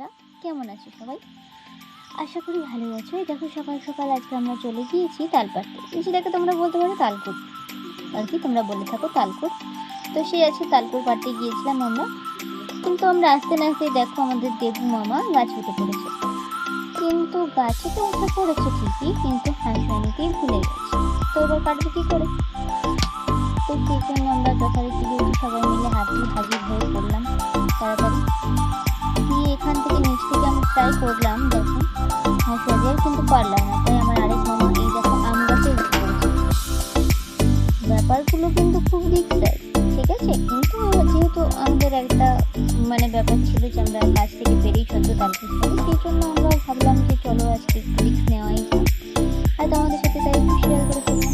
বন্ধুরা, কেমন আছো সবাই? আশা করি ভালোই আছো। এই দেখো সকাল সকাল আজকে আমরা চলে গিয়েছি তাল পাড়তে। যেটাকে তোমরা বলতে পারো তালকুট আর কি, তোমরা বলে থাকো তালকুট। তো সেই আছে তালকুট পাড়তে গিয়েছিলাম আমরা। কিন্তু আমরা আসতে না আসতেই দেখো আমাদের দেবু মামা গাছ উঠে পড়েছে। কিন্তু গাছে তো উঠে পড়েছে ঠিকই, কিন্তু হাঁসুয়ানিতেই ভুলে গেছে। তো এবার কাটবে কি করে? তো সেই জন্য আমরা যথারীতি যেহেতু সবাই মিলে হাজির হয়ে পড়লাম তাড়াতাড়ি। দিয়ে এখান থেকে নিচ থেকে আমি ট্রাই করলাম, দেখো হাঁসুয়াদের কিন্তু পারলাম না। তাই আমার আরেক মামা এই দেখো আম গাছে উঠে পড়েছে। ব্যাপারগুলো কিন্তু খুব রিস্ক দেয়, ঠিক আছে? কিন্তু যেহেতু আমাদের একটা ব্যাপার ছিল যে আমরা গাছ থেকে পেরেই সদ্য তালকুট খাবো, সেই জন্য আমরা ভাবলাম যে চলো আজকে একটু রিস্ক নেওয়াই যায়। আর তোমাদের সাথে তাই একটু শেয়ার করে ফেললাম।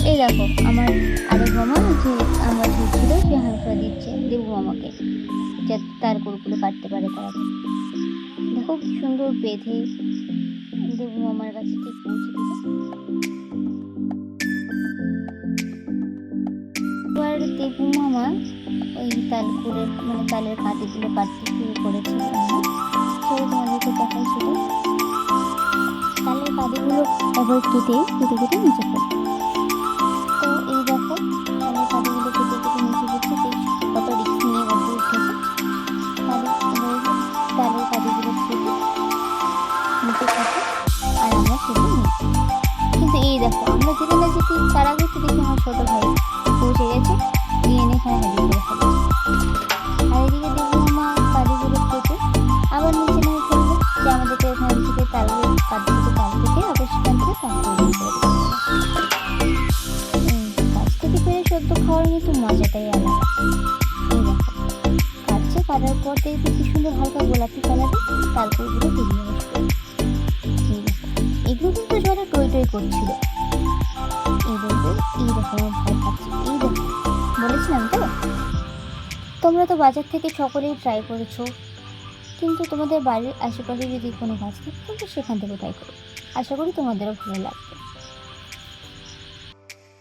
এই দেখো আমার আরেক মামা যে আমরা ঝুঁকছিল সে হাঁসুয়া দিচ্ছে দেবু মামাকে, যাতে তার গরুগুলো কাটতে পারে তাড়াতাড়ি। দেখো কি সুন্দর বেঁধে দেবু মামার কাছে ঠিক পৌঁছে দিল। এবার দেবু মামা ওই তালকুড়ের তালের কাঁদিগুলো কাটতে শুরু করেছিল। চলো তোমাদেরকে দেখাই সেটা। তালের কাঁদিগুলো এবার কেটে নিচে পড়ে। তো এই দেখো তালের কাঁদিগুলো কেটে নিচে পড়ছে। কত রিস্ক নিয়ে বসে উঠেছে। তালের কাঁদিগুলো কেটে নিচে থাকে আর আমরা সেগুলো নিই। কিন্তু এই দেখো আমরা যেতে না যেতে তার আগে তো দেখি আমার ছোটো ভাই পৌঁছে গেছে, গিয়ে এনে এখানে হাজির করে ফেলেছে। আর এদিকে দেবু মামা কাঁদিগুলো কেটে আবার নিচে নেমে ফেলবে, যে আমাদের তো এখান থেকে তালের কাঁদি থেকে তাল থেকে আবার সেখান থেকে তাল করে দিতে হবে। গাছ থেকে পেরে সদ্য খাওয়ার কিন্তু মজাটাই আলাদা। এই দেখো কাটার পর দেখবে কি সুন্দর হালকা গোলাপি কালারের তালকুড়গুলো বেরিয়ে আসবে। এগুলো কিন্তু যারা টই করছিল, এই দেখো আমার ভয় পাচ্ছে। এই দেখো বলেছিলাম তো, তোমরা তো বাজার থেকে সকলেই ট্রাই করেছো, কিন্তু তোমাদের বাড়ির আশেপাশে যদি কোনো গাছ থাকে তোমরা সেখান থেকে ট্রাই করো। আশা করি তোমাদেরও ভালো লাগবে।